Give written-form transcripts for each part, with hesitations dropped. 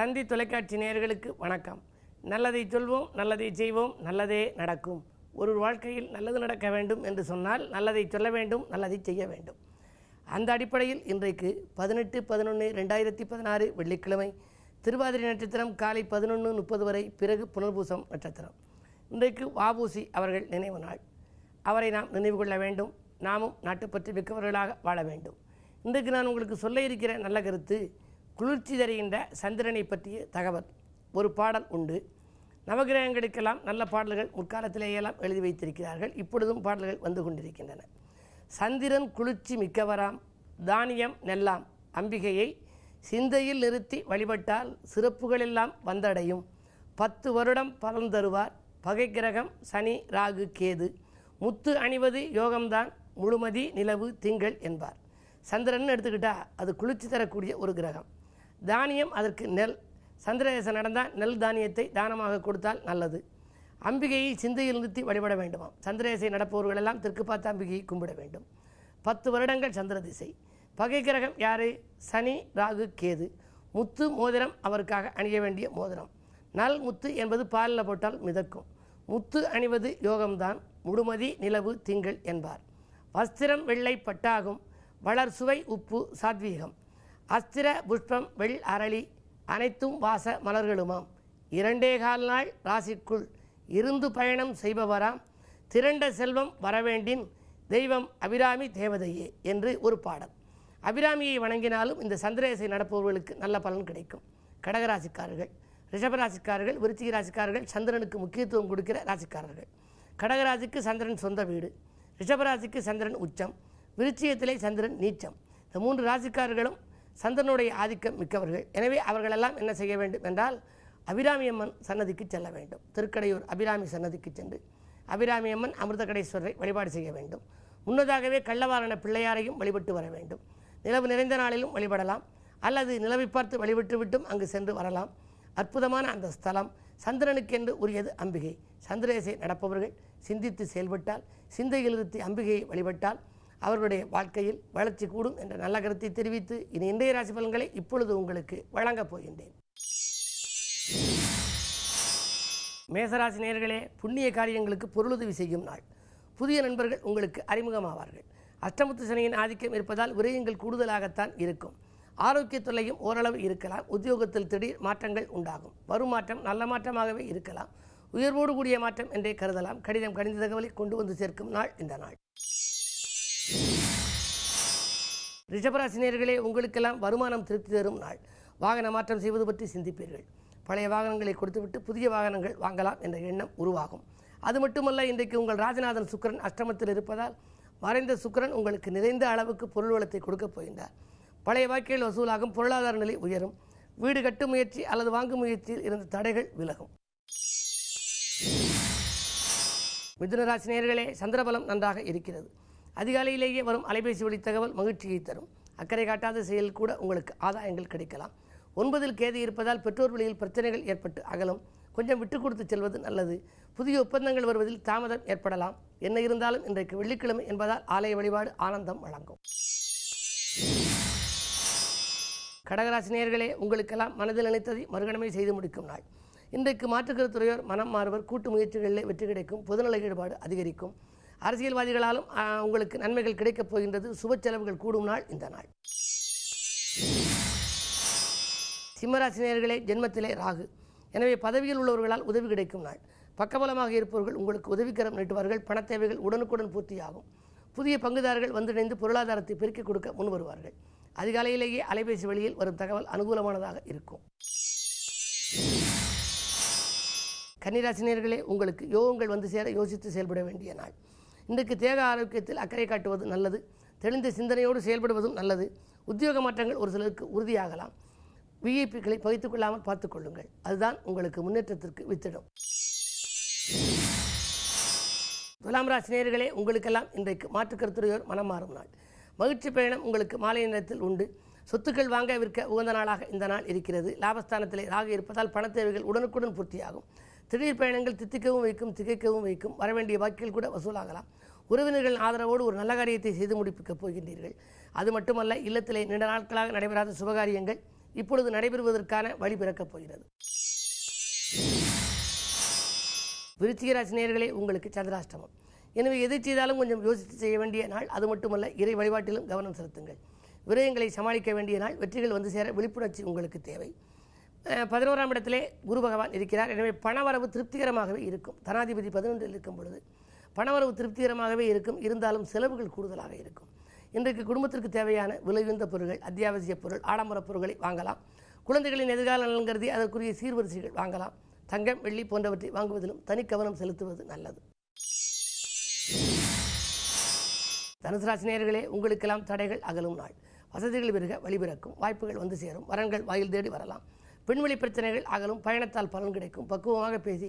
தந்தி தொலைக்காட்சி நேயர்களுக்கு வணக்கம். நல்லதை சொல்வோம், நல்லதை செய்வோம், நல்லதே நடக்கும். ஒரு வாழ்க்கையில் நல்லது நடக்க வேண்டும் என்று சொன்னால் நல்லதை சொல்ல வேண்டும், நல்லதை செய்ய வேண்டும். அந்த அடிப்படையில் இன்றைக்கு 18/11/2016 வெள்ளிக்கிழமை திருவாதிரை நட்சத்திரம் காலை 11:30 வரை, பிறகு புனர்பூசம் நட்சத்திரம். இன்றைக்கு வ.உ.சி அவர்கள் நினைவு நாள். அவரை நாம் நினைவு கொள்ள வேண்டும். நாமும் நாட்டுப்பற்று மிக்கவர்களாக வாழ வேண்டும். இன்றைக்கு நான் உங்களுக்கு சொல்ல இருக்கிற நல்ல கருத்து, குளிர்ச்சி தருகின்ற சந்திரனை பற்றிய தகவல். ஒரு பாடல் உண்டு. நவகிரகங்களுக்கெல்லாம் நல்ல பாடல்கள் முற்காலத்திலேயெல்லாம் எழுதி வைத்திருக்கிறார்கள். இப்பொழுதும் பாடல்கள் வந்து கொண்டிருக்கின்றன. சந்திரன் குளிர்ச்சி மிக்கவராம், தானியம் நெல்லாம், அம்பிகையை சிந்தையில் நிறுத்தி வழிபட்டால் சிறப்புகளெல்லாம் வந்தடையும். 10 வருடம் பலன் தருவார், பகை கிரகம் சனி ராகு கேது. முத்து அணிவது யோகம்தான், முழுமதி நிலவு திங்கள் என்பார். சந்திரன் எடுத்துக்கிட்டால் அது குளிர்ச்சி தரக்கூடிய ஒரு கிரகம். தானியம் அதற்கு நெல். சந்திரதேசம் நடந்தால் நெல் தானியத்தை தானமாக கொடுத்தால் நல்லது. அம்பிகையை சிந்தையில் நிறுத்தி வழிபட வேண்டுமாம். சந்திரதேசை நடப்பவர்களெல்லாம் தெற்கு பார்த்து அம்பிகையை கும்பிட வேண்டும். 10 வருடங்கள் சந்திர திசை. பகை கிரகம் யார்? சனி ராகு கேது. முத்து மோதிரம் அவருக்காக அணிய வேண்டிய மோதிரம். நல் முத்து என்பது பாலில் போட்டால் மிதக்கும். முத்து அணிவது யோகம்தான், முழுமதி நிலவு திங்கள் என்பார். வஸ்திரம் வெள்ளை பட்டாகும், வளர் சுவை உப்பு சாத்வீகம். அஸ்திர புஷ்பம் வெள் அரளி, அனைத்தும் வாச மலர்களுமாம். 2.25 நாள் ராசிக்குள் இருந்து பயணம் செய்பவராம், திரண்ட செல்வம் வரவேண்டின் தெய்வம் அபிராமி தேவதையே என்று ஒரு பாடல். அபிராமியை வணங்கினாலும் இந்த சந்திரதேசை நடப்பவர்களுக்கு நல்ல பலன் கிடைக்கும். கடகராசிக்காரர்கள், ரிஷபராசிக்காரர்கள், விருச்சிக ராசிக்காரர்கள் சந்திரனுக்கு முக்கியத்துவம் கொடுக்கிற ராசிக்காரர்கள். கடகராசிக்கு சந்திரன் சொந்த வீடு, ரிஷபராசிக்கு சந்திரன் உச்சம், விருச்சிகத்திலே சந்திரன் நீச்சம். இந்த 3 ராசிக்காரர்களும் சந்திரனுடைய ஆதிக்கம் மிக்கவர்கள். எனவே அவர்களெல்லாம் என்ன செய்ய வேண்டும் என்றால், அபிராமி அம்மன் சன்னதிக்கு செல்ல வேண்டும். திருக்கடையூர் அபிராமி சன்னதிக்கு சென்று அபிராமி அம்மன் அமிர்தகடேஸ்வரரை வழிபாடு செய்ய வேண்டும். முன்னதாகவே கள்ளவாரண பிள்ளையாரையும் வழிபட்டு வர வேண்டும். நிலவு நிறைந்த நாளிலும் வழிபடலாம், அல்லது நிலவை பார்த்து வழிபட்டு விட்டும் அங்கு சென்று வரலாம். அற்புதமான அந்த ஸ்தலம். சந்திரனுக்கென்று உரியது அம்பிகை. சந்திரதேசை நடப்பவர்கள் சிந்தித்து செயல்பட்டால், சிந்தையில் நிறுத்தி அம்பிகையை வழிபட்டால் அவர்களுடைய வாழ்க்கையில் வளர்ச்சி கூடும் என்ற நல்ல கருத்தை தெரிவித்து இனி இன்றைய ராசி பலன்களை இப்பொழுது உங்களுக்கு வழங்கப் போகின்றேன். மேசராசி நேயர்களே, புண்ணிய காரியங்களுக்கு பொருளுதவி செய்யும் நாள். புதிய நண்பர்கள் உங்களுக்கு அறிமுகமாவார்கள். அஷ்டமத்து சனியின் ஆதிக்கம் இருப்பதால் விரயங்கள் கூடுதலாகத்தான் இருக்கும். ஆரோக்கிய தொல்லையும் ஓரளவு இருக்கலாம். உத்தியோகத்தில் திடீர் மாற்றங்கள் உண்டாகும். வரும் மாற்றம் நல்ல மாற்றமாகவே இருக்கலாம். உயர்வோடு கூடிய மாற்றம் என்றே கருதலாம். கடிதம் கணித தகவலை கொண்டு வந்து சேர்க்கும் நாள் இந்த நாள். ரிஷபராசினியர்களே, உங்களுக்கெல்லாம் வருமானம் திருப்தி தரும் நாள். வாகன மாற்றம் செய்வது பற்றி சிந்திப்பீர்கள். பழைய வாகனங்களை கொடுத்துவிட்டு புதிய வாகனங்கள் வாங்கலாம் என்ற எண்ணம் உருவாகும். அது மட்டுமல்ல, இன்றைக்கு உங்கள் ராஜநாதன் சுக்கிரன் அஷ்டமத்தில் இருப்பதால் மறைந்த சுக்கிரன் உங்களுக்கு நிறைந்த அளவுக்கு பொருள் வளத்தை கொடுக்கப் போகின்றார். பழைய வாக்கியங்கள் வசூலாகும், பொருளாதார நிலை உயரும். வீடு கட்டும் முயற்சி அல்லது வாங்கும் முயற்சியில் இருந்த தடைகள் விலகும். மிதுனராசி நேயர்களே, சந்திரபலம் நன்றாக இருக்கிறது. அதிகாலையிலேயே வரும் அலைபேசி வழி தகவல் மகிழ்ச்சியை தரும். அக்கறை காட்டாத செயல் கூட உங்களுக்கு ஆதாயங்கள் கிடைக்கலாம். 9ல் கேது இருப்பதால் பெற்றோர் வழியில் பிரச்சனைகள் ஏற்பட்டு அகலும். கொஞ்சம் விட்டு கொடுத்து செல்வது நல்லது. புதிய ஒப்பந்தங்கள் வருவதில் தாமதம் ஏற்படலாம். என்ன இருந்தாலும் இன்றைக்கு வெள்ளிக்கிழமை என்பதால் ஆலய வழிபாடு ஆனந்தம் வழங்கும். கடகராசி நேயர்களே, உங்களுக்கெல்லாம் மனதில் நினைத்ததை மறுகணமே செய்து முடிக்கும் நாள். இன்றைக்கு மாற்றுக்கருத்துறையோர் மனம் மாறுவர். கூட்டு முயற்சிகளிலே வெற்றி கிடைக்கும். பொதுநல ஈடுபாடு அதிகரிக்கும். அரசியல்வாதிகளாலும் உங்களுக்கு நன்மைகள் கிடைக்கப் போகின்றது. சுப செலவுகள் கூடும் நாள் இந்த நாள். சிம்மராசினியர்களே, ஜென்மத்திலே ராகு. எனவே பதவியில் உள்ளவர்களால் உதவி கிடைக்கும் நாள். பக்கபலமாக இருப்பவர்கள் உங்களுக்கு உதவிக்கரம் நீட்டுவார்கள். பண தேவைகள் உடனுக்குடன் பூர்த்தியாகும். புதிய பங்குதாரர்கள் வந்திணைந்து பொருளாதாரத்தை பெருக்கிக் கொடுக்க முன் வருவார்கள். அதிகாலையிலேயே அலைபேசி வழியில் வரும் தகவல் அனுகூலமானதாக இருக்கும். கன்னிராசினியர்களே, உங்களுக்கு யோகங்கள் வந்து சேர யோசித்து செயல்பட வேண்டிய நாள். இன்றைக்கு தேக ஆரோக்கியத்தில் அக்கறை காட்டுவது நல்லது. தெளிந்த சிந்தனையோடு செயல்படுவதும் நல்லது. உத்தியோக மாற்றங்கள் ஒரு சிலருக்கு உறுதியாகலாம். விஐபிக்களை பகித்துக் கொள்ளாமல் பார்த்துக் கொள்ளுங்கள். அதுதான் உங்களுக்கு முன்னேற்றத்திற்கு வித்திடும். துலாம் ராசி நேயர்களே, உங்களுக்கெல்லாம் இன்றைக்கு மாற்றுக்கருத்துறையோர் மனம் மாறும் நாள். மகிழ்ச்சி பயணம் உங்களுக்கு மாலை நேரத்தில் உண்டு. சொத்துக்கள் வாங்க விற்க உகந்த நாளாக இந்த நாள் இருக்கிறது. லாபஸ்தானத்திலே ராகு இருப்பதால் பண தேவைகள் உடனுக்குடன் பூர்த்தியாகும். திடீர் பயணங்கள் தித்திக்கவும் வைக்கும், திகைக்கவும் வைக்கும். வரவேண்டிய வாக்கில் கூட வசூலாகலாம். உறவினர்கள் ஆதரவோடு ஒரு நல்ல காரியத்தை செய்து முடிப்பிக்கப் போகின்றீர்கள். அது மட்டுமல்ல, இல்லத்திலே நீண்ட நாட்களாக நடைபெறாத சுபகாரியங்கள் இப்பொழுது நடைபெறுவதற்கான வழி பிறக்கப் போகிறது. விருச்சிக ராசி நேயர்களே, உங்களுக்கு சந்திராஷ்டமம். எனவே எதை செய்தாலும் கொஞ்சம் யோசித்து செய்ய வேண்டிய நாள். அது மட்டுமல்ல, இறை வழிபாட்டிலும் கவனம் செலுத்துங்கள். விரயங்களை சமாளிக்க வேண்டிய நாள். வெற்றிகள் வந்து சேர விழிப்புணர்ச்சி உங்களுக்கு தேவை. 11ஆம் இடத்திலே குரு பகவான் இருக்கிறார். எனவே பணவரவு திருப்திகரமாகவே இருக்கும். தனாதிபதி 11இல் இருக்கும் பொழுது பணவரவு திருப்திகரமாகவே இருக்கும். இருந்தாலும் செலவுகள் கூடுதலாக இருக்கும். இன்றைக்கு குடும்பத்திற்கு தேவையான விலையுந்த பொருட்கள், அத்தியாவசிய பொருள், ஆடம்பர பொருட்களை வாங்கலாம். குழந்தைகளின் எதிர்கால நலன் கருதி அதற்குரிய சீர்வரிசைகள் வாங்கலாம். தங்கம், வெள்ளி போன்றவற்றை வாங்குவதிலும் தனி கவனம் செலுத்துவது நல்லது. தனுசு ராசி நேயர்களே, உங்களுக்கெல்லாம் தடைகள் அகலும் நாள். வசதிகள் பெருக வழிபிறக்கும். வாய்ப்புகள் வந்து சேரும். வரன்கள் வாயில் தேடி வரலாம். பெண்வெளி பிரச்சனைகள் அகலும். பயணத்தால் பலன் கிடைக்கும். பக்குவமாக பேசி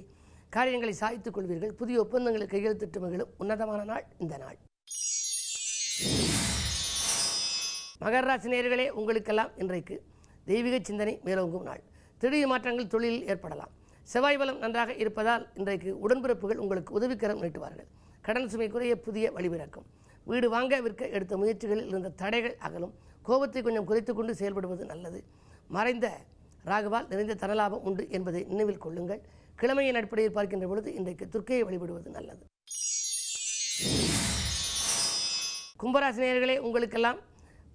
காரியங்களை சாய்த்துக் கொள்வீர்கள். புதிய ஒப்பந்தங்களை கையெழுத்திட்டு மகிழும் உன்னதமான நாள் இந்த நாள். மகர ராசி நேயர்களே, உங்களுக்கெல்லாம் இன்றைக்கு தெய்வீக சிந்தனை மேலோங்கும் நாள். திடீர் மாற்றங்கள் தொழிலில் ஏற்படலாம். செவ்வாய் பலம் நன்றாக இருப்பதால் இன்றைக்கு உடன்பிறப்புகள் உங்களுக்கு உதவிக்கரம் நீட்டுவார்கள். கடன் சுமை குறைய புதிய வழிபிறக்கும். வீடு வாங்க விற்க எடுத்த முயற்சிகளில் இருந்த தடைகள் அகலும். கோபத்தை கொஞ்சம் குறைத்து கொண்டு செயல்படுவது நல்லது. மறைந்த ராகுவால் நிறைந்த தனலாபம் உண்டு என்பதை நினைவில் கொள்ளுங்கள். கிழமையின் அடிப்படையில் பார்க்கின்ற பொழுது இன்றைக்கு துர்க்கையை வழிபடுவது நல்லது. கும்பராசி நேயர்களே, உங்களுக்கெல்லாம்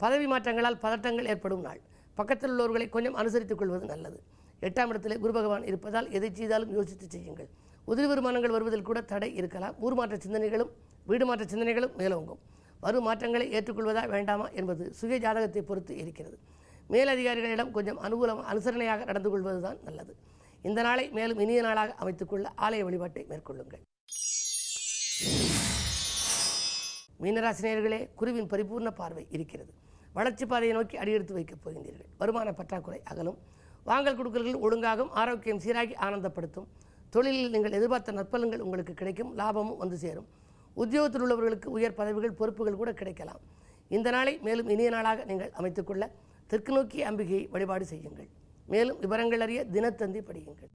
பதவி மாற்றங்களால் பதட்டங்கள் ஏற்படும் நாள். பக்கத்தில் உள்ளவர்களை கொஞ்சம் அனுசரித்துக் கொள்வது நல்லது. 8ஆம் இடத்திலே குரு பகவான் இருப்பதால் எதை செய்தாலும் யோசித்து செய்யுங்கள். உதவி வருமானங்கள் வருவதில் கூட தடை இருக்கலாம். ஊர் மாற்ற சிந்தனைகளும் வீடு மாற்ற சிந்தனைகளும் மேலோங்கும். வரும் மாற்றங்களை ஏற்றுக்கொள்வதா வேண்டாமா என்பது சுய ஜாதகத்தை பொறுத்து இருக்கிறது. மேலதிகாரிகளிடம் கொஞ்சம் அனுசரணையாக நடந்து கொள்வதுதான் நல்லது. இந்த நாளை மேலும் இனிய நாளாக அமைத்துக்கொள்ள ஆலய வழிபாட்டை மேற்கொள்ளுங்கள். மீனராசி நேயர்களே, குருவின் பரிபூர்ண பார்வை இருக்கிறது. வளர்ச்சி பாதையை நோக்கி அடியெடுத்து வைக்கப் போகின்றீர்கள். வருமான பற்றாக்குறை அகலும். வாங்கல் கொடுக்கல்கள் ஒழுங்காகும். ஆரோக்கியம் சீராகி ஆனந்தப்படுத்தும். தொழிலில் நீங்கள் எதிர்பார்த்த நற்பலன்கள் உங்களுக்கு கிடைக்கும். லாபமும் வந்து சேரும். உத்தியோகத்தில் உள்ளவர்களுக்கு உயர் பதவிகள் பொறுப்புகள் கூட கிடைக்கலாம். இந்த நாளை மேலும் இனிய நாளாக நீங்கள் அமைத்துக்கொள்ள தெற்கு நோக்கி அம்பிகையை வழிபாடு செய்யுங்கள். மேலும் விவரங்கள் அறிய தினத்தந்தி படியுங்கள்.